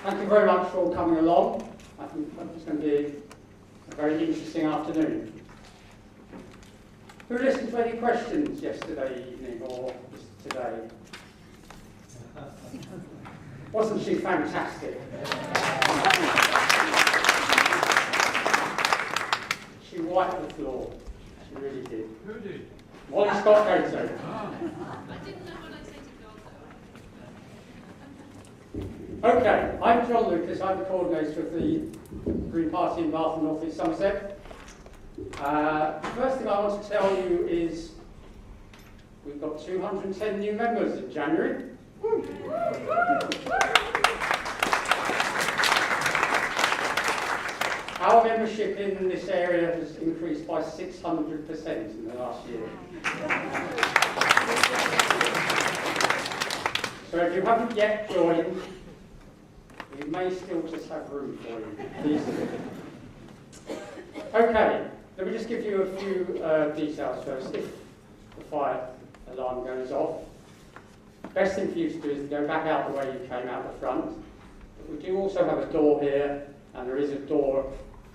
Thank you very much for all coming along. I think it's going to be a very interesting afternoon. Who listened to any questions yesterday evening or today? Wasn't she fantastic? She wiped the floor. She really did. Who did? Molly Scott Cato. I didn't know what I'd say to God, though. Okay, I'm John Lucas. I'm the coordinator of the Green Party in Bath and North East Somerset. The first thing I want to tell you is we've got 210 new members in January. Our membership in this area has increased by 600% in the last year. So if you haven't yet joined, we may still just have room for you. Please do. Okay, let me just give you a few details first. If the fire alarm goes off, best thing for you to do is to go back out the way you came out the front. But we do also have a door here, and there is a door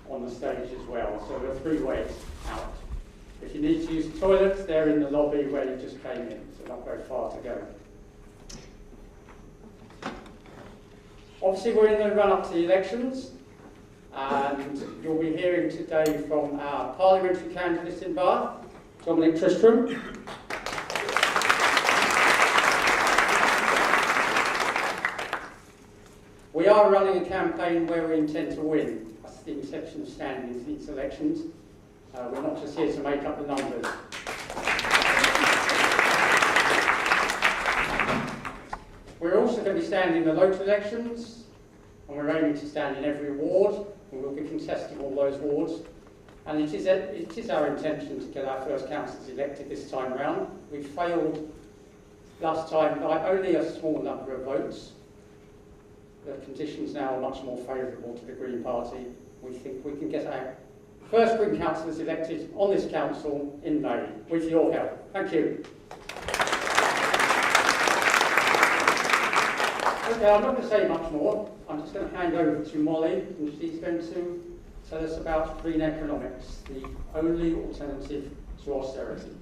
on the stage as well, so there are 3 ways out. If you need to use the toilets, they're in the lobby where you just came in, so not very far to go. Obviously, we're in the run-up to the elections, and you'll be hearing today from our parliamentary candidate in Bath, Dominic Tristram. We are running a campaign where we intend to win. That's the intention of standing in these elections. We're not just here to make up the numbers. We're also going to be standing in the local elections, and we're aiming to stand in every ward, and we'll be contesting all those wards. And it is our intention to get our first councillors elected this time round. We failed last time by only a small number of votes. The conditions now are much more favourable to the Green Party. We think we can get our first Green councillors elected on this council in May, with your help. Thank you. Okay, I'm not going to say much more. I'm just going to hand over to Molly, and she's going to tell us about green economics, the only alternative to austerity.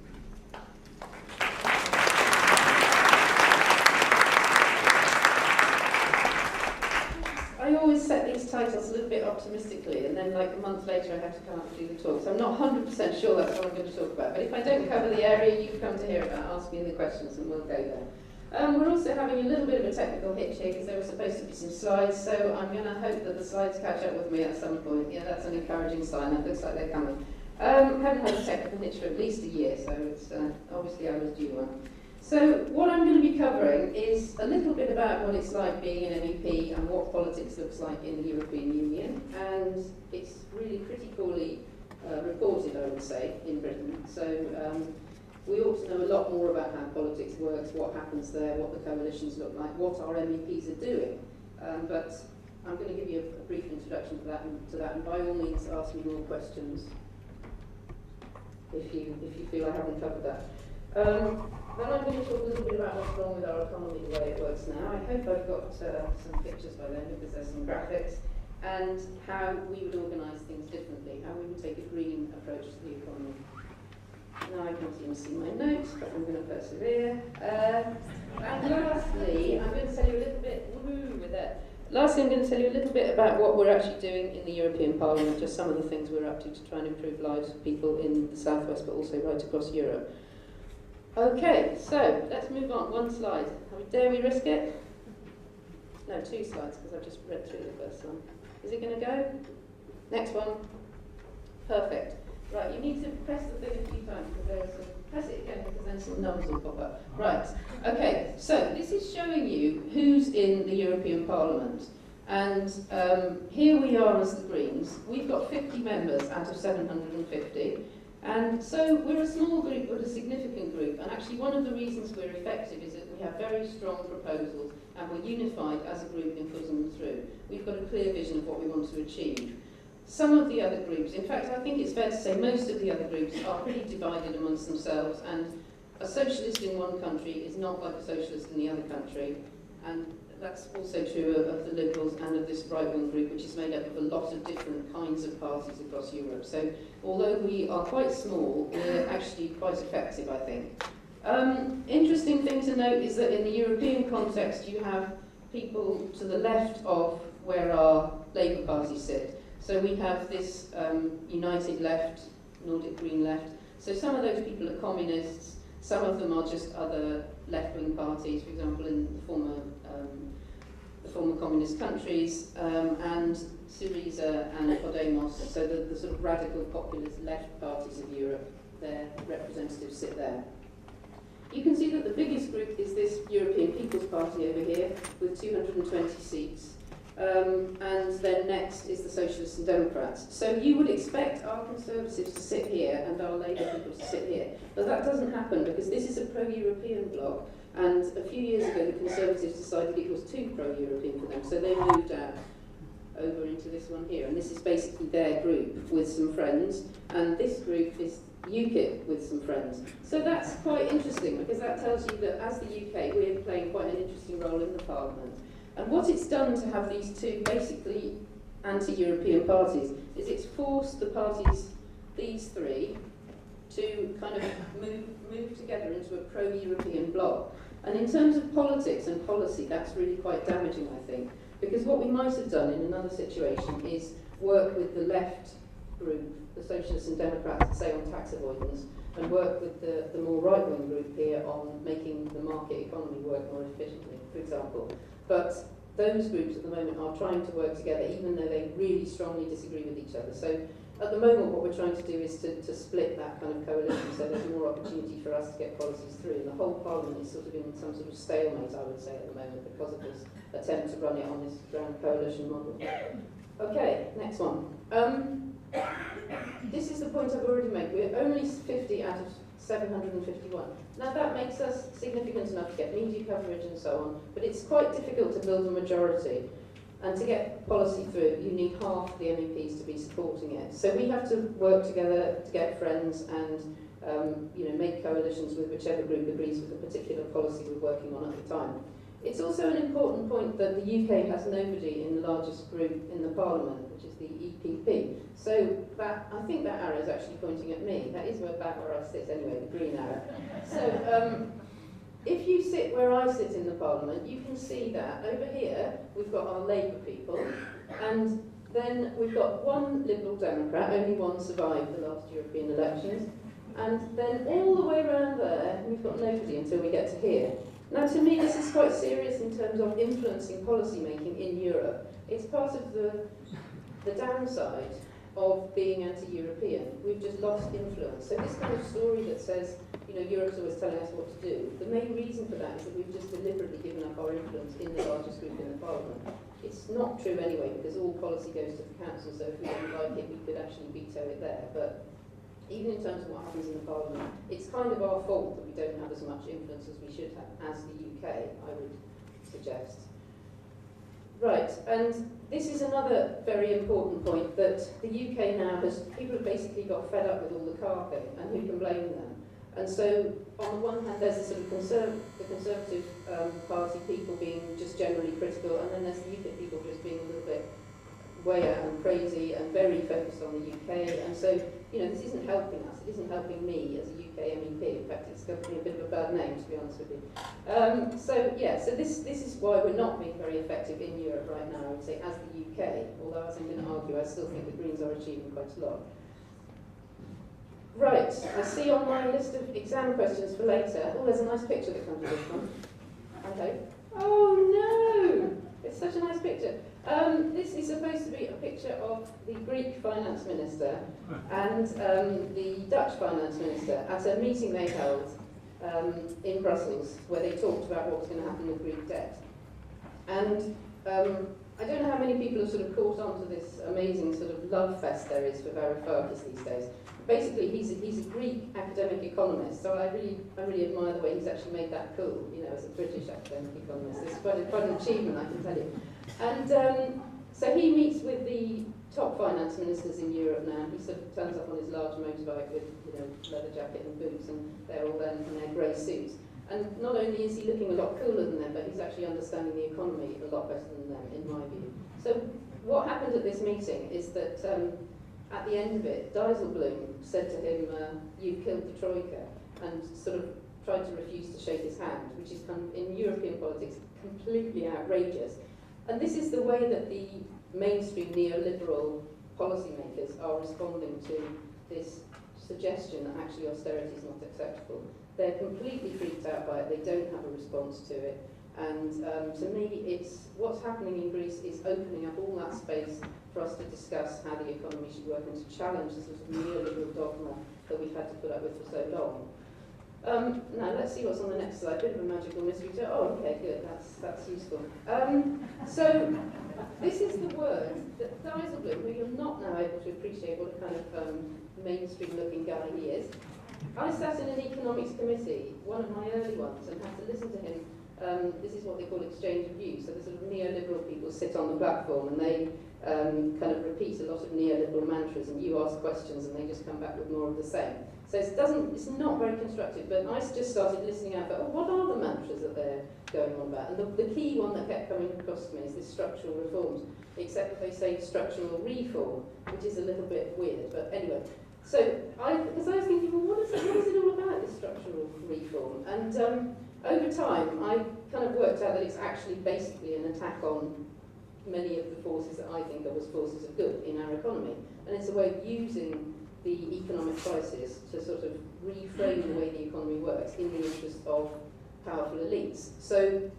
I always set these titles a little bit optimistically, and then like a month later I have to come up and do the talk. So I'm not 100% sure that's what I'm going to talk about. But if I don't cover the area you've come to hear about, ask me the questions and we'll go there. We're also having a little bit of a technical hitch here because there were supposed to be some slides, so I'm going to hope that the slides catch up with me at some point. Yeah, that's an encouraging sign. That looks like they're coming. Haven't had a technical hitch for at least a year, so it's obviously I was due one. So what I'm going to be covering is a little bit about what it's like being an MEP and what politics looks like in the European Union, and it's really pretty poorly reported, I would say, in Britain. So we ought to know a lot more about how politics works, what happens there, what the coalitions look like, what our MEPs are doing. But I'm going to give you a brief introduction to that, and by all means ask me more questions if you feel I haven't covered that. Then I'm going to talk a little bit about what's wrong with our economy, the way it works now. I hope I've got some pictures by then because there's some graphics, and how we would organise things differently, how we would take a green approach to the economy. Now I can't even see my notes, but I'm going to persevere. And lastly, I'm going to tell you a little bit, Lastly, I'm going to tell you a little bit about what we're actually doing in the European Parliament, just some of the things we're up to try and improve lives of people in the southwest, but also right across Europe. Okay, so let's move on. One slide. Dare we risk it? No, 2 slides, because I've just read through the first one. Is it going to go? Next one. Perfect. Right, you need to press the thing a few times, because there's some... Press it again, because then some numbers will pop up. Right, okay, so this is showing you who's in the European Parliament. And here we are as the Greens. We've got 50 members out of 750. And so we're a small group, but a significant group. And actually one of the reasons we're effective is that we have very strong proposals, and we're unified as a group in putting them through. We've got a clear vision of what we want to achieve. Some of the other groups, in fact, I think it's fair to say most of the other groups are pretty divided amongst themselves, and a socialist in one country is not like a socialist in the other country, and that's also true of the Liberals and of this right-wing group, which is made up of a lot of different kinds of parties across Europe. So although we are quite small, we're actually quite effective, I think. Interesting thing to note is that in the European context, you have people to the left of where our Labour Party sit. So we have this United Left, Nordic Green Left. So some of those people are communists, some of them are just other left-wing parties, for example, in the former communist countries, and Syriza and Podemos, so the sort of radical populist left parties of Europe, their representatives sit there. You can see that the biggest group is this European People's Party over here, with 220 seats. And then next is the Socialists and Democrats. So you would expect our Conservatives to sit here and our Labour people to sit here. But that doesn't happen because this is a pro-European bloc, and a few years ago the Conservatives decided it was too pro-European for them, so they moved out over into this one here. And this is basically their group with some friends, and this group is UKIP with some friends. So that's quite interesting because that tells you that as the UK we're playing quite an interesting role in the Parliament. And what it's done to have these two basically anti-European parties is it's forced the parties, these three, to kind of move together into a pro-European bloc. And in terms of politics and policy, that's really quite damaging, I think. Because what we might have done in another situation is work with the left group, the Socialists and Democrats, say on tax avoidance, and work with the more right-wing group here on making the market economy work more efficiently, for example. But those groups at the moment are trying to work together, even though they really strongly disagree with each other. So at the moment, what we're trying to do is to split that kind of coalition, so there's more opportunity for us to get policies through. And the whole Parliament is sort of in some sort of stalemate, I would say, at the moment, because of this attempt to run it on this grand coalition model. Okay, next one. This is the point I've already made. We're only 50 out of 751. Now that makes us significant enough to get media coverage and so on, but it's quite difficult to build a majority. And to get policy through, you need half the MEPs to be supporting it. So we have to work together to get friends and make coalitions with whichever group agrees with the particular policy we're working on at the time. It's also an important point that the UK has nobody in the largest group in the Parliament, which is the EPP. So I think that arrow is actually pointing at me. That is about where I sit anyway, the green arrow. So if you sit where I sit in the Parliament, you can see that over here we've got our Labour people, and then we've got one Liberal Democrat, only one survived the last European elections, and then all the way around there we've got nobody until we get to here. Now to me this is quite serious in terms of influencing policy making in Europe. It's part of the downside of being anti-European. We've just lost influence. So this kind of story that says, Europe's always telling us what to do, the main reason for that is that we've just deliberately given up our influence in the largest group in the Parliament. It's not true anyway, because all policy goes to the Council, so if we didn't like it, we could actually veto it there. But even in terms of what happens in the Parliament, it's kind of our fault that we don't have as much influence as we should have as the UK, I would suggest. Right, and this is another very important point, that the UK now people have basically got fed up with all the carping, and who can blame them? And so, on the one hand, there's the sort of the Conservative Party people being just generally critical, and then there's the UKIP people just being a little bit way out and crazy and very focused on the UK. And so, this isn't helping us. It isn't helping me as a UK MEP. In fact, it's given me a bit of a bad name, to be honest with you. So this is why we're not being very effective in Europe right now, I would say, as the UK. Although, as I'm going to argue, I still think the Greens are achieving quite a lot. Right, I see on my list of exam questions for later. Oh, there's a nice picture that comes with this one. Okay. Oh no! It's such a nice picture. This is supposed to be a picture of the Greek finance minister and the Dutch finance minister at a meeting they held in Brussels, where they talked about what was going to happen with Greek debt. And I don't know how many people have sort of caught on to this amazing sort of love fest there is for Varoufakis these days. Basically, he's a Greek academic economist, so I really admire the way he's actually made that cool, as a British academic economist. It's quite an achievement, I can tell you. And so he meets with the top finance ministers in Europe now. He sort of turns up on his large motorbike with, leather jacket and boots, and they're all there in their grey suits. And not only is he looking a lot cooler than them, but he's actually understanding the economy a lot better than them, in my view. So what happened at this meeting is that at the end of it, Dijsselbloem said to him, "You've killed the Troika," and sort of tried to refuse to shake his hand, which is kind of, in European politics, completely outrageous. And this is the way that the mainstream neoliberal policymakers are responding to this suggestion that actually austerity is not acceptable. They're completely freaked out by it, they don't have a response to it. And to me, it's what's happening in Greece is opening up all that space for us to discuss how the economy should work and to challenge the sort of neoliberal dogma that we've had to put up with for so long. Now let's see what's on the next slide. Bit of a magical mystery. Oh, okay, good. That's useful. So this is the word that Dijsselbloem, who you're not now able to appreciate what a kind of mainstream-looking guy he is. I sat in an economics committee, one of my early ones, and had to listen to him. This is what they call exchange of views. So the sort of neoliberal people sit on the platform and they kind of repeat a lot of neoliberal mantras, and you ask questions and they just come back with more of the same. So it's not very constructive, but I just started listening out, but what are the mantras that they're going on about? And the key one that kept coming across to me is this structural reforms, except that they say structural reform, which is a little bit weird, but anyway. So, because I was thinking, well, what is it all about, this structural reform? And over time, I kind of worked out that it's actually basically an attack on many of the forces that I think of as forces of good in our economy. And it's a way of using the economic crisis to sort of reframe the way the economy works in the interest of powerful elites. So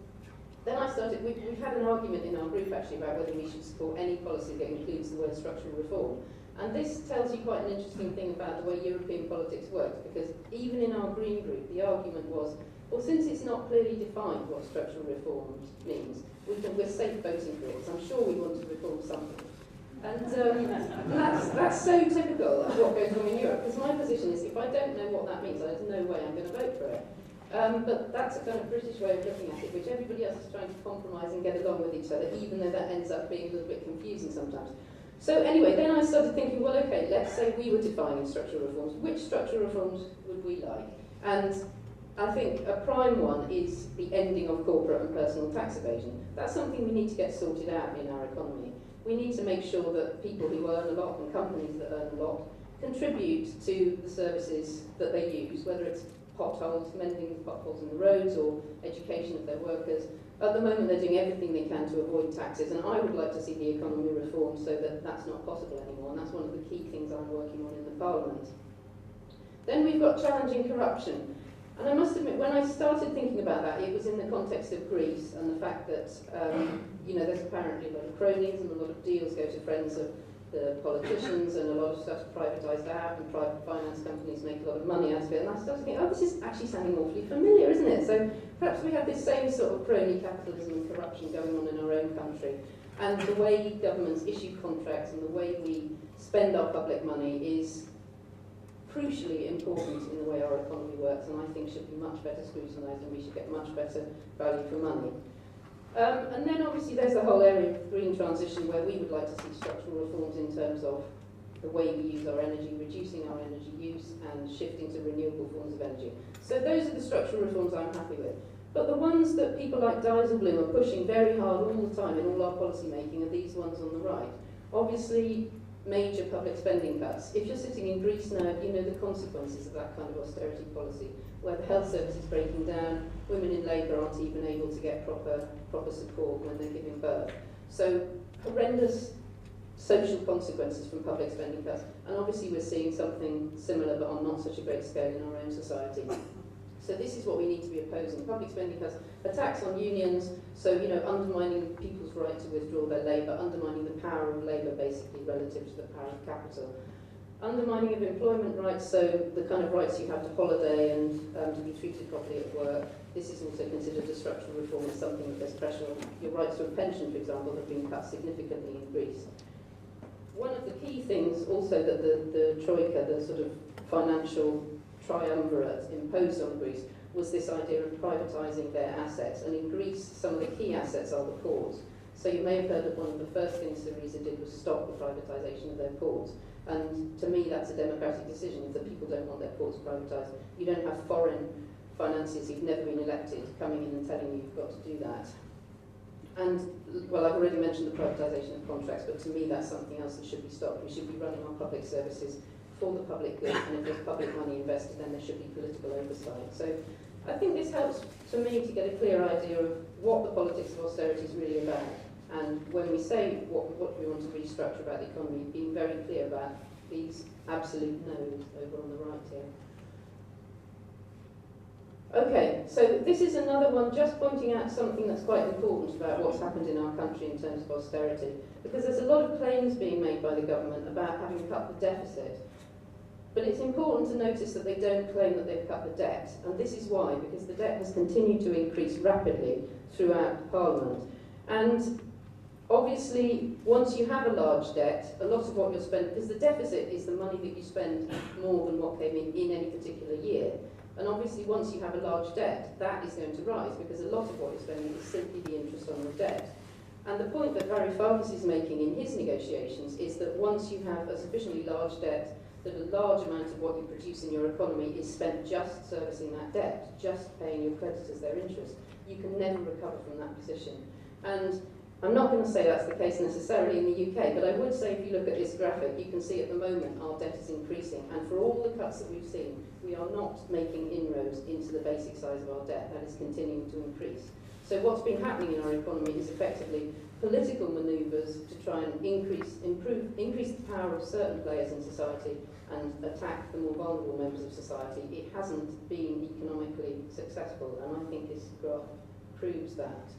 then I started, we've had an argument in our group actually about whether we should support any policy that includes the word structural reform. And this tells you quite an interesting thing about the way European politics works, because even in our Green Group, the argument was, well, since it's not clearly defined what structural reform means, we're safe voting for it, so I'm sure we want to reform something. And that's so typical of what goes on in Europe, because my position is if I don't know what that means, there's no way I'm going to vote for it. But that's a kind of British way of looking at it, which everybody else is trying to compromise and get along with each other, even though that ends up being a little bit confusing sometimes. So anyway, then I started thinking, well, okay, let's say we were defining structural reforms. Which structural reforms would we like? And I think a prime one is the ending of corporate and personal tax evasion. That's something we need to get sorted out in our economy. We need to make sure that people who earn a lot and companies that earn a lot contribute to the services that they use, whether it's potholes, mending potholes in the roads, or education of their workers. At the moment, they're doing everything they can to avoid taxes, and I would like to see the economy reformed so that that's not possible anymore, and that's one of the key things I'm working on in the Parliament. Then we've got challenging corruption. And I must admit, when I started thinking about that, it was in the context of Greece and the fact that, there's apparently a lot of cronyism, a lot of deals go to friends of the politicians, and a lot of stuff's privatised out, and private finance companies make a lot of money out of it. And I started thinking, oh, this is actually sounding awfully familiar, isn't it? So perhaps we have this same sort of crony capitalism and corruption going on in our own country. And the way governments issue contracts and the way we spend our public money is crucially important in the way our economy works, and I think should be much better scrutinised, and we should get much better value for money. And then obviously there's the whole area of green transition, where we would like to see structural reforms in terms of the way we use our energy, reducing our energy use and shifting to renewable forms of energy. So those are the structural reforms I'm happy with. But the ones that people like Dijsselbloem are pushing very hard all the time in all our policy making are these ones on the right. Obviously, major public spending cuts. If you're sitting in Greece now, you know the consequences of that kind of austerity policy, where the health service is breaking down, women in labour aren't even able to get proper support when they're giving birth. So horrendous social consequences from public spending cuts. And obviously we're seeing something similar but on not such a great scale in our own society. So this is what we need to be opposing. Public spending cuts, attacks on unions, so undermining people's right to withdraw their labour, undermining the power of labour basically relative to the power of capital. Undermining of employment rights, so the kind of rights you have to holiday and to be treated properly at work. This is also considered a structural reform as something that there's pressure on. Your rights to a pension, for example, have been cut significantly in Greece. One of the key things also that the Troika, the sort of financial triumvirate imposed on Greece, was this idea of privatising their assets. And in Greece, some of the key assets are the ports. So you may have heard that one of the first things Syriza did was stop the privatisation of their ports. And to me, that's a democratic decision. If the people don't want their ports privatised, you don't have foreign financiers who've never been elected coming in and telling you you've got to do that. And, well, I've already mentioned the privatisation of contracts, but to me that's something else that should be stopped. We should be running our public services for the public good, and if there's public money invested, then there should be political oversight. So I think this helps for me to get a clear idea of what the politics of austerity is really about. And when we say what we want to restructure about the economy, being very clear about these absolute no's over on the right here. Okay, so this is another one just pointing out something that's quite important about what's happened in our country in terms of austerity, because there's a lot of claims being made by the government about having cut the deficit. But it's important to notice that they don't claim that they've cut the debt, and this is why, because the debt has continued to increase rapidly throughout Parliament. And obviously, once you have a large debt, a lot of what you're spending, because the deficit is the money that you spend more than what came in any particular year. And obviously, once you have a large debt, that is going to rise, because a lot of what you're spending is simply the interest on the debt. And the point that Varoufakis is making in his negotiations is that once you have a sufficiently large debt, that a large amount of what you produce in your economy is spent just servicing that debt, just paying your creditors their interest. You can never recover from that position. And I'm not going to say that's the case necessarily in the UK, but I would say if you look at this graphic, you can see at the moment our debt is increasing. And for all the cuts that we've seen, we are not making inroads into the basic size of our debt. That is continuing to increase. So what's been happening in our economy is effectively political manoeuvres to try and increase the power of certain players in society and attack the more vulnerable members of society. It hasn't been economically successful, and I think this graph proves that.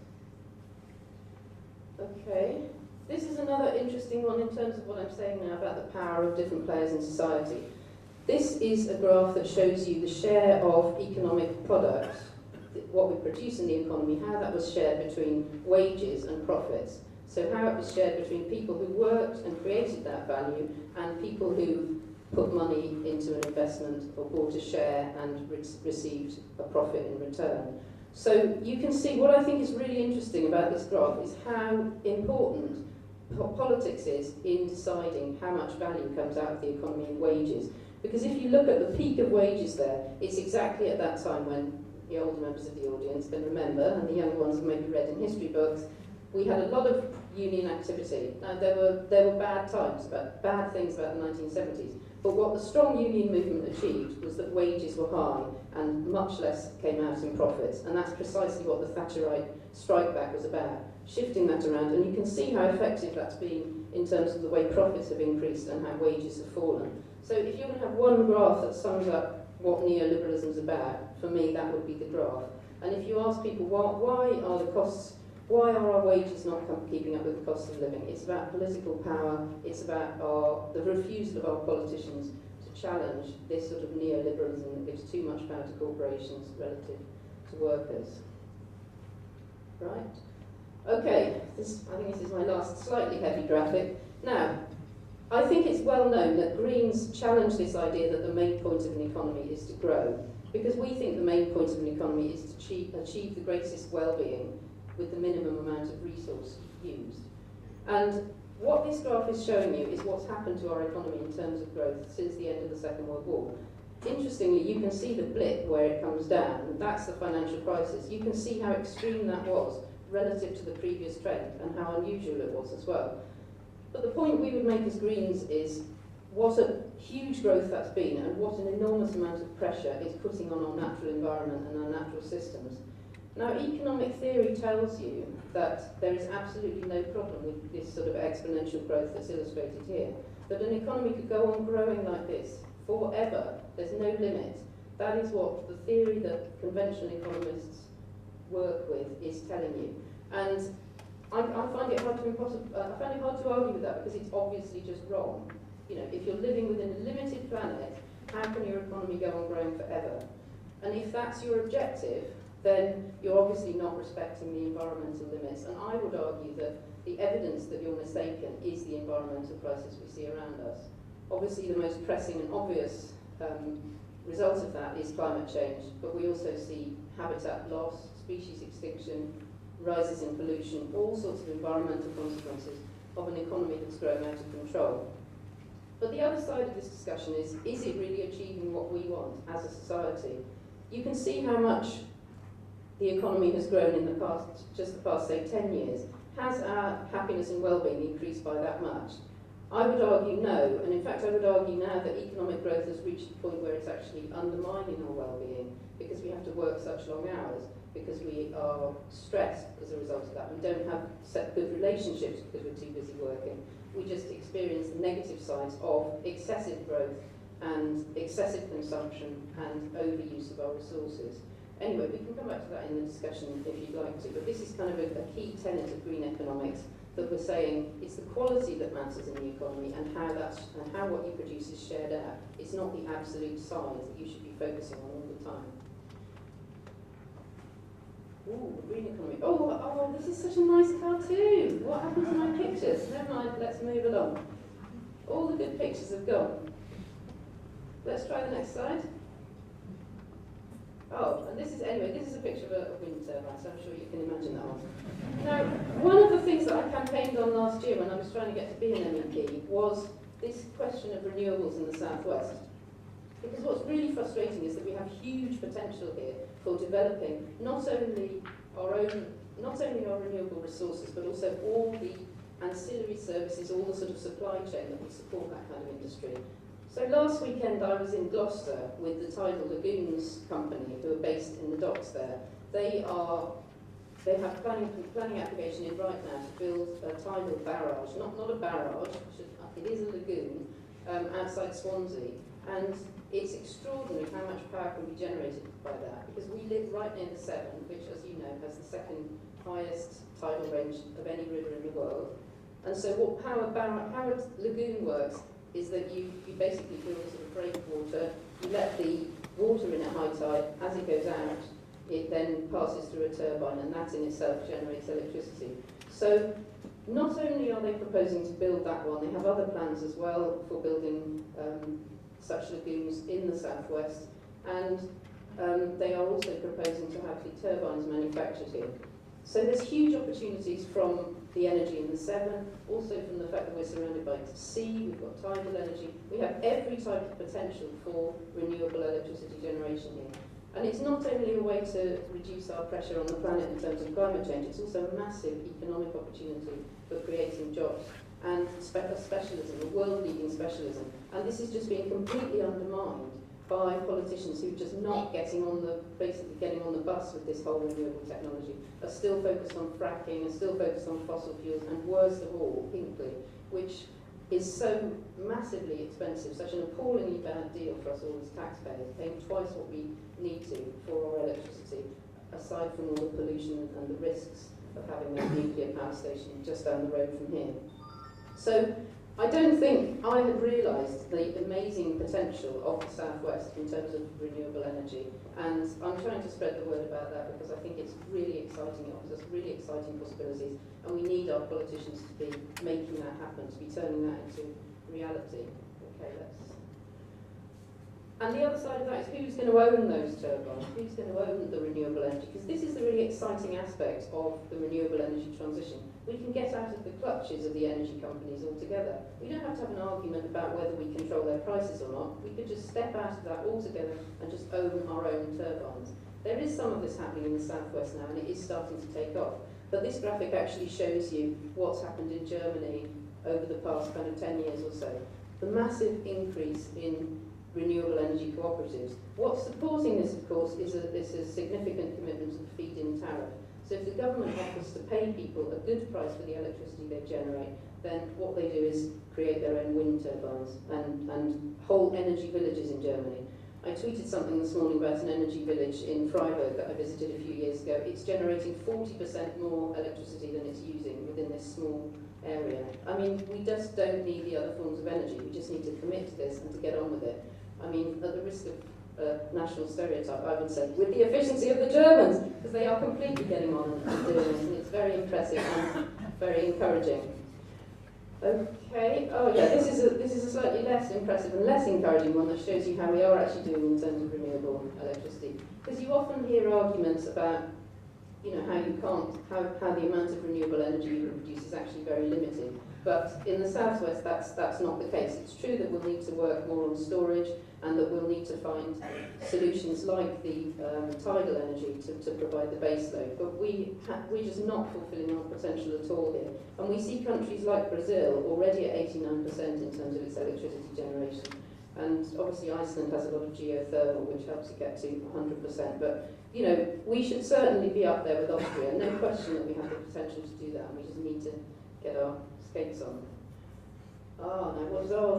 Okay, this is another interesting one in terms of what I'm saying now about the power of different players in society. This is a graph that shows you the share of economic product, what we produce in the economy, how that was shared between wages and profits. So how it was shared between people who worked and created that value and people who put money into an investment or bought a share and received a profit in return. So you can see what I think is really interesting about this graph is how important politics is in deciding how much value comes out of the economy in wages. Because if you look at the peak of wages there, it's exactly at that time when the older members of the audience can remember, and the younger ones have maybe read in history books, we had a lot of union activity. Now there were bad times, bad things about the 1970s, but what the strong union movement achieved was that wages were high and much less came out in profits, and that's precisely what the Thatcherite strike back was about, shifting that around, and you can see how effective that's been in terms of the way profits have increased and how wages have fallen. So if you're going to have one graph that sums up what neoliberalism is about, for me that would be the graph. And if you ask people why are our wages not keeping up with the cost of living, it's about political power, it's about the refusal of our politicians to challenge this sort of neoliberalism that gives too much power to corporations relative to workers. Right? Okay, I think this is my last slightly heavy graphic. Now, I think it's well known that Greens challenge this idea that the main point of an economy is to grow, because we think the main point of an economy is to achieve the greatest well-being with the minimum amount of resource used. And what this graph is showing you is what's happened to our economy in terms of growth since the end of the Second World War. Interestingly, you can see the blip where it comes down, and that's the financial crisis. You can see how extreme that was relative to the previous trend and how unusual it was as well. But the point we would make as Greens is what a huge growth that's been and what an enormous amount of pressure it's putting on our natural environment and our natural systems. Now, economic theory tells you that there is absolutely no problem with this sort of exponential growth that's illustrated here. That an economy could go on growing like this forever. There's no limit. That is what the theory that conventional economists work with is telling you. And I find it hard to argue with that, because it's obviously just wrong. You know, if you're living within a limited planet, how can your economy go on growing forever? And if that's your objective, then you're obviously not respecting the environmental limits. And I would argue that the evidence that you're mistaken is the environmental crisis we see around us. Obviously, the most pressing and obvious result of that is climate change, but we also see habitat loss, species extinction, rises in pollution, all sorts of environmental consequences of an economy that's growing out of control. But the other side of this discussion is it really achieving what we want as a society? you can see how much the economy has grown in the past, just the past, say, 10 years. Has our happiness and well-being increased by that much? I would argue no, and in fact I would argue now that economic growth has reached the point where it's actually undermining our well-being, because we have to work such long hours, because we are stressed as a result of that. We don't have good relationships because we're too busy working. We just experience the negative sides of excessive growth and excessive consumption and overuse of our resources. Anyway, we can come back to that in the discussion if you'd like to, but this is kind of a key tenet of green economics, that we're saying it's the quality that matters in the economy, and how what you produce is shared out. It's not the absolute size that you should be focusing on all the time. Ooh, green economy. Oh, this is such a nice cartoon. What happened to my pictures? Never mind, let's move along. All the good pictures have gone. Let's try the next slide. Oh, and this is a picture of a wind turbine, so I'm sure you can imagine that one. Now, one of the things that I campaigned on last year when I was trying to get to be an MEP was this question of renewables in the southwest. Because what's really frustrating is that we have huge potential here for developing not only our renewable resources, but also all the ancillary services, all the sort of supply chain that will support that kind of industry. So last weekend I was in Gloucester with the Tidal Lagoons company, who are based in the docks there. They have a planning application in right now to build a tidal barrage, not a barrage, it is a lagoon, outside Swansea. And it's extraordinary how much power can be generated by that, because we live right near the Severn, which, as you know, has the second highest tidal range of any river in the world. And so how a lagoon works is that you basically build a sort of breakwater, you let the water in at high tide, as it goes out, it then passes through a turbine, and that in itself generates electricity. So not only are they proposing to build that one, they have other plans as well for building such lagoons in the southwest, and they are also proposing to have the turbines manufactured here. So there's huge opportunities from the energy in the Severn, also from the fact that we're surrounded by sea, we've got tidal energy, we have every type of potential for renewable electricity generation here. And it's not only a way to reduce our pressure on the planet in terms of climate change, it's also a massive economic opportunity for creating jobs and a specialism, a world-leading specialism. And this is just being completely undermined by politicians who are just not basically getting on the bus with this whole renewable technology, are still focused on fracking, are still focused on fossil fuels, and worst of all, Hinkley, which is so massively expensive, such an appallingly bad deal for us all as taxpayers, paying twice what we need to for our electricity, aside from all the pollution and the risks of having a nuclear power station just down the road from here. So I don't think I had realised the amazing potential of the southwest in terms of renewable energy, and I'm trying to spread the word about that because I think it's really exciting. It offers us really exciting possibilities, and we need our politicians to be making that happen, to be turning that into reality. Okay, and the other side of that is who's going to own those turbines, who's going to own the renewable energy, because this is the really exciting aspect of the renewable energy transition. We can get out of the clutches of the energy companies altogether. We don't have to have an argument about whether we control their prices or not. We could just step out of that altogether and just own our own turbines. There is some of this happening in the southwest now, and it is starting to take off. But this graphic actually shows you what's happened in Germany over the past kind of 10 years or so. The massive increase in renewable energy cooperatives. What's supporting this, of course, is a significant commitment to the feed-in tariff. So if the government offers to pay people a good price for the electricity they generate, then what they do is create their own wind turbines and whole energy villages in Germany. I tweeted something this morning about an energy village in Freiburg that I visited a few years ago. It's generating 40% more electricity than it's using within this small area. I mean, we just don't need the other forms of energy. We just need to commit to this and to get on with it. I mean, at the risk of national stereotype, I would say, with the efficiency of the Germans, because they are completely getting on and doing this, and it's very impressive and very encouraging. Okay, oh yeah, this is a slightly less impressive and less encouraging one that shows you how we are actually doing in terms of renewable electricity. Because you often hear arguments about, you know, how the amount of renewable energy you can produce is actually very limited. But in the southwest, that's not the case. It's true that we'll need to work more on storage. and that we'll need to find solutions like the tidal energy to provide the base load. But we're just not fulfilling our potential at all here. And we see countries like Brazil already at 89% in terms of its electricity generation. And obviously Iceland has a lot of geothermal, which helps it get to 100%. But, you know, we should certainly be up there with Austria. No question that we have the potential to do that, and we just need to get our skates on.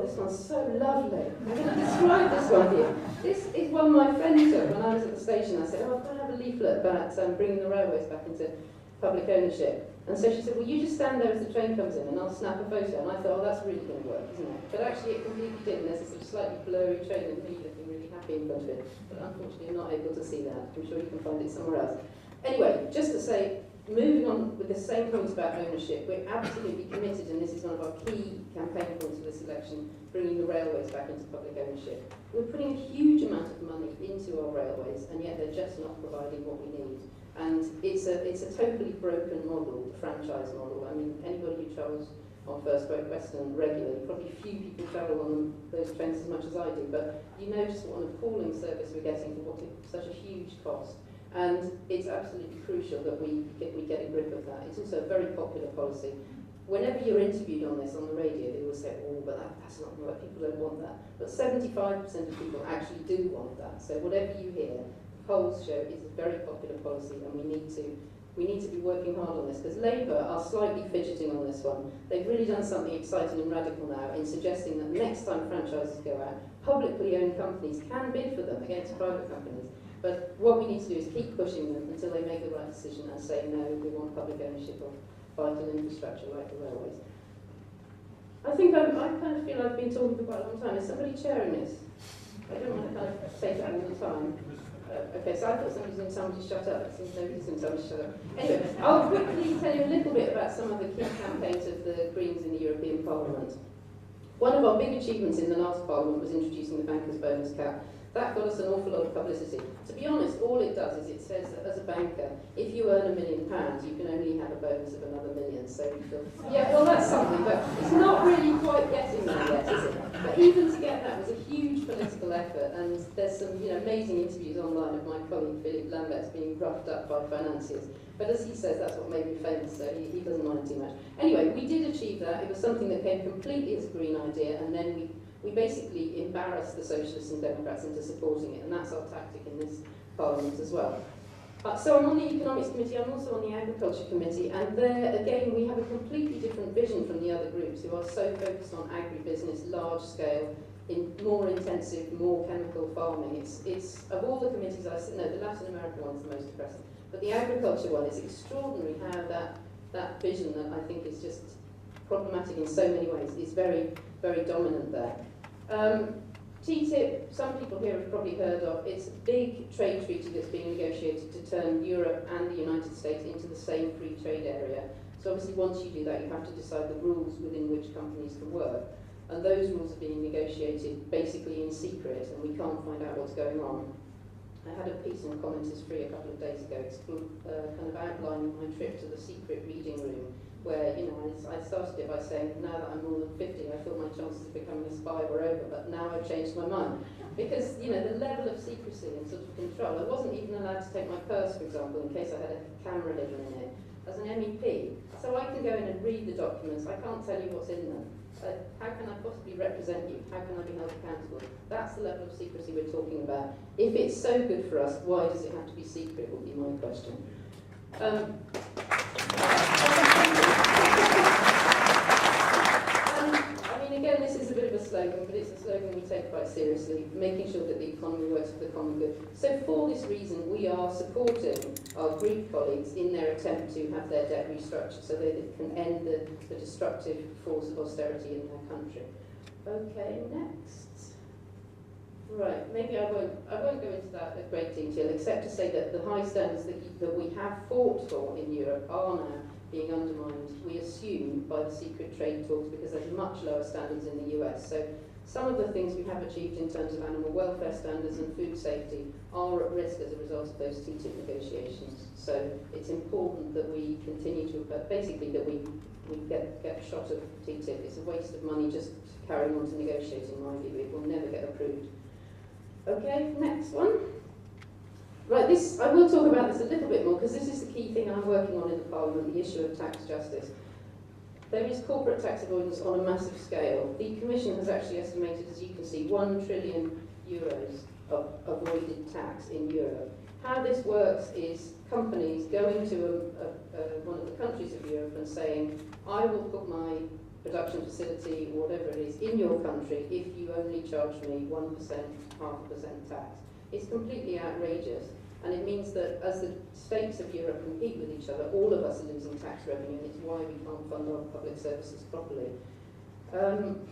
This one's so lovely. I'm going to describe this one here. This is one my friend took when I was at the station. I said, I've got to have a leaflet about bringing the railways back into public ownership. And so she said, well, you just stand there as the train comes in and I'll snap a photo. And I thought, that's really going to work, isn't it? But actually it completely did, and there's a sort of slightly blurry train and me looking really happy in front of it. But unfortunately I'm not able to see that. I'm sure you can find it somewhere else. Anyway, just to say, moving on with the same points about ownership, we're absolutely committed, and this is one of our key campaign points for this election, bringing the railways back into public ownership. We're putting a huge amount of money into our railways, and yet they're just not providing what we need. And it's a totally broken model, the franchise model. I mean, anybody who travels on First Great Western regularly, probably few people travel on those trains as much as I do, but you notice what an appalling service we're getting for what is such a huge cost. And it's absolutely crucial that we get a grip of that. It's also a very popular policy. Whenever you're interviewed on this on the radio, they will say, oh, but that's not right, people don't want that. But 75% of people actually do want that. So whatever you hear, polls show it's a very popular policy, and we need to be working hard on this, because Labour are slightly fidgeting on this one. They've really done something exciting and radical now in suggesting that next time franchises go out, publicly owned companies can bid for them against private companies. But what we need to do is keep pushing them until they make the right decision and say, no, we want public ownership of vital infrastructure like the railways. I think I kind of feel I've been talking for quite a long time. Is somebody chairing this? I don't want to kind of take it all the time. Okay, so I thought somebody was going to tell me to shut up. It seems nobody's going to tell me to shut up. Anyway, I'll quickly tell you a little bit about some of the key campaigns of the Greens in the European Parliament. One of our big achievements in the last Parliament was introducing the banker's bonus cap. That got us an awful lot of publicity. To be honest, all it does is it says that as a banker, if you earn £1 million, you can only have a bonus of another million. So you feel, yeah, well, that's something, but it's not really quite getting there yet, is it? But even to get that was a huge political effort, and there's some amazing interviews online of my colleague Philip Lambert's being roughed up by financiers. But as he says, that's what made me famous, so he doesn't mind too much. Anyway, we did achieve that. It was something that came completely as a Green idea, and then we basically embarrassed the Socialists and Democrats into supporting it, and that's our tactic in this Parliament as well. So I'm on the Economics Committee, I'm also on the Agriculture Committee, and there, again, we have a completely different vision from the other groups who are so focused on agribusiness, large scale, more intensive, more chemical farming. It's of all the committees I sit, no, the Latin American one's the most depressing, but the agriculture one is extraordinary how that vision that I think is just problematic in so many ways is very, very dominant there. TTIP, some people here have probably heard of. It's a big trade treaty that's being negotiated to turn Europe and the United States into the same free trade area. So obviously once you do that, you have to decide the rules within which companies can work. And those rules are being negotiated basically in secret, and we can't find out what's going on. I had a piece in Commenters Free a couple of days ago, kind of outlining my trip to the secret reading room, where, I started it by saying, now that I'm more than 50, I thought my chances of becoming a spy were over, but now I've changed my mind. Because, the level of secrecy and sort of control, I wasn't even allowed to take my purse, for example, in case I had a camera hidden in it, as an MEP. So I can go in and read the documents, I can't tell you what's in them. How can I possibly represent you? How can I be held accountable? That's the level of secrecy we're talking about. If it's so good for us, why does it have to be secret, would be my question. Again, this is a bit of a slogan, but it's a slogan we take quite seriously, making sure that the economy works for the common good. So for this reason, we are supporting our Greek colleagues in their attempt to have their debt restructured so that it can end the destructive force of austerity in their country. Okay, next. Right, maybe I won't go into that at great detail, except to say that the high standards that we have fought for in Europe are now being undermined, we assume, by the secret trade talks, because there's much lower standards in the US. So some of the things we have achieved in terms of animal welfare standards and food safety are at risk as a result of those TTIP negotiations. So it's important that we continue to, basically that we get a shot of TTIP. It's a waste of money just carrying on to negotiate, in my view. It will never get approved. Okay, next one. Right, this I will talk about this a little bit more because this is the key thing I'm working on in the Parliament, the issue of tax justice. There is corporate tax avoidance on a massive scale. The Commission has actually estimated, as you can see, €1 trillion of avoided tax in Europe. How this works is companies going to one of the countries of Europe and saying, I will put my production facility or whatever it is in your country if you only charge me 1%, 0.5% tax. It's completely outrageous, and it means that as the states of Europe compete with each other, all of us are losing tax revenue, and it's why we can't fund our public services properly. I don't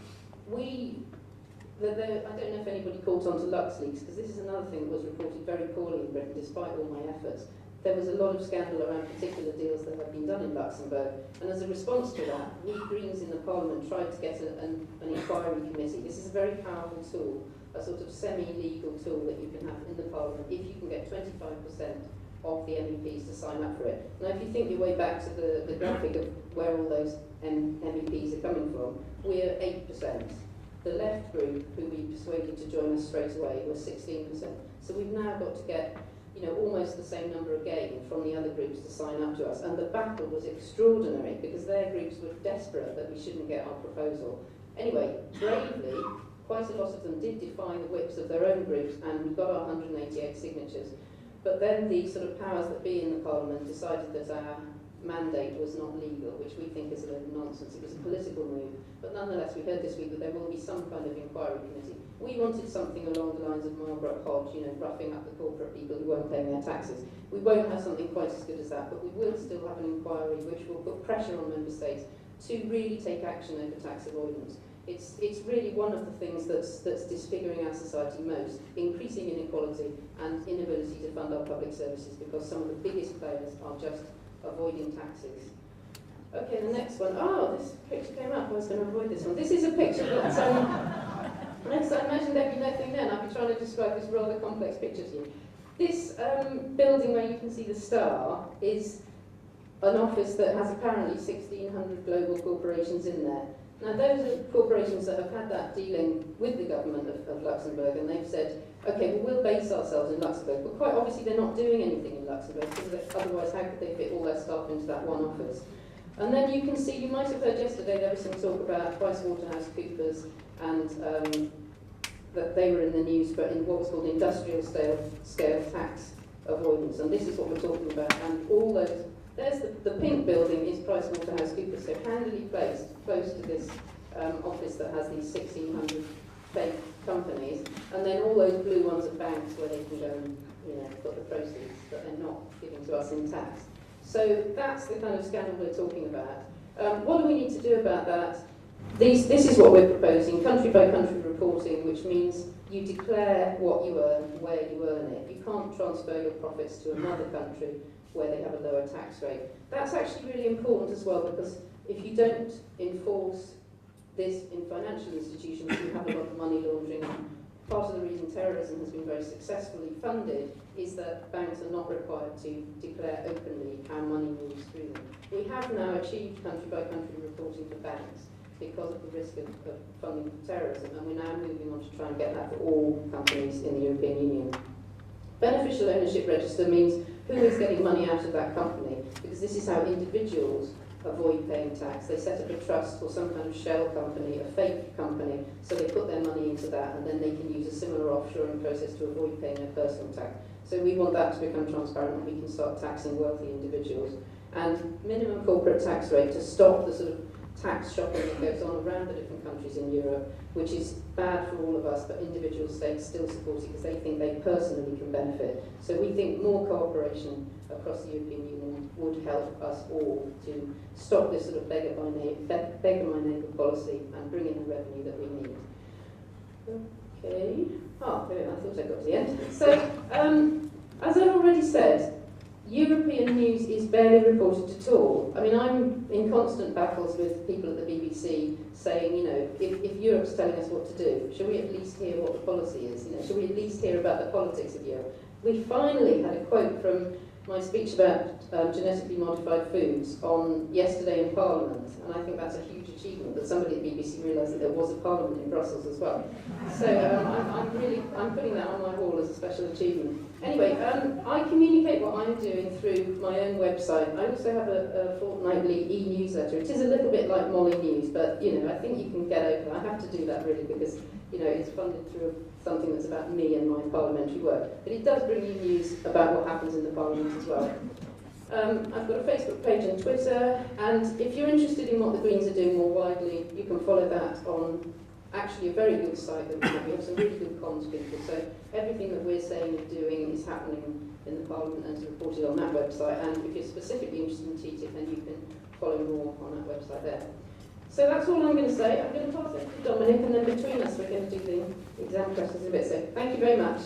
know if anybody caught on to LuxLeaks, because this is another thing that was reported very poorly in Britain, despite all my efforts. There was a lot of scandal around particular deals that had been done in Luxembourg, and as a response to that, we Greens in the Parliament tried to get an inquiry committee. This is a very powerful tool, a sort of semi-legal tool that you can have in the Parliament if you can get 25% of the MEPs to sign up for it. Now, if you think your way back to the graphic of where all those MEPs are coming from, we're 8%. The left group, who we persuaded to join us straight away, was 16%. So we've now got to get, almost the same number again from the other groups to sign up to us. And the battle was extraordinary because their groups were desperate that we shouldn't get our proposal. Anyway, bravely, quite a lot of them did defy the whips of their own groups, and we got our 188 signatures. But then the sort of powers that be in the Parliament decided that our mandate was not legal, which we think is a little nonsense. It was a political move. But nonetheless, we heard this week that there will be some kind of inquiry committee. We wanted something along the lines of Margaret Hodge, roughing up the corporate people who weren't paying their taxes. We won't have something quite as good as that, but we will still have an inquiry which will put pressure on member states to really take action over tax avoidance. It's really one of the things that's disfiguring our society most, increasing inequality and inability to fund our public services, because some of the biggest players are just avoiding taxes. Okay, the next one. Oh, this picture came up. I was going to avoid this one. This is a picture that, yes, I imagine there'd be nothing then. I'll be trying to describe this rather complex picture to you. This building where you can see the star is an office that has apparently 1,600 global corporations in there. Now, those are corporations that have had that dealing with the government of Luxembourg, and they've said, okay, well, we'll base ourselves in Luxembourg, but quite obviously they're not doing anything in Luxembourg, because otherwise how could they fit all their staff into that one office? And then you can see, you might have heard yesterday, there was some talk about PricewaterhouseCoopers, and that they were in the news, but in what was called industrial scale tax avoidance, and this is what we're talking about, and all those. There's the pink building is PricewaterhouseCoopers, so handily placed close to this office that has these 1,600 fake companies, and then all those blue ones are banks where they can go and put the proceeds that they're not giving to us in tax. So that's the kind of scandal we're talking about. What do we need to do about that? This is what we're proposing, country by country reporting, which means you declare what you earn, where you earn it. You can't transfer your profits to another country where they have a lower tax rate. That's actually really important as well, because if you don't enforce this in financial institutions, you have a lot of money laundering. Part of the reason terrorism has been very successfully funded is that banks are not required to declare openly how money moves through them. We have now achieved country by country reporting for banks because of the risk of funding terrorism, and we're now moving on to try and get that for all companies in the European Union. Beneficial ownership register means who is getting money out of that company, because this is how individuals avoid paying tax. They set up a trust or some kind of shell company, a fake company, so they put their money into that, and then they can use a similar offshoring process to avoid paying their personal tax. So we want that to become transparent, and we can start taxing wealthy individuals. And minimum corporate tax rate to stop the sort of tax shopping that goes on around the different countries in Europe, which is bad for all of us, but individual states still support it because they think they personally can benefit. So we think more cooperation across the European Union would help us all to stop this sort of beggar my neighbour policy and bring in the revenue that we need. Okay. Oh, I thought I got to the end. So, as I've already said, European news is barely reported at all. I mean, I'm in constant battles with people at the BBC saying, if Europe's telling us what to do, should we at least hear what the policy is? Should we at least hear about the politics of Europe? We finally had a quote from my speech about genetically modified foods on yesterday in Parliament, and I think that's a huge achievement that somebody at BBC realised that there was a Parliament in Brussels as well. So I'm putting that on my wall as a special achievement. Anyway, I communicate what I'm doing through my own website. I also have a fortnightly e-newsletter. It is a little bit like Molly News, but you know, I think you can get over. I have to do that really because you know it's funded through something that's about me and my parliamentary work. But it does bring you news about what happens in the Parliament as well. I've got a Facebook page and Twitter, and if you're interested in what the Greens are doing more widely, you can follow that on actually a very good site that we have. We have some really good comms people, so everything that we're saying and doing is happening in the Parliament and is reported on that website, and if you're specifically interested in TTIP, then you can follow more on that website there. So that's all I'm going to say. I'm going to pass it to Dominic, and then between us we're going to do the exam questions in a bit. So thank you very much.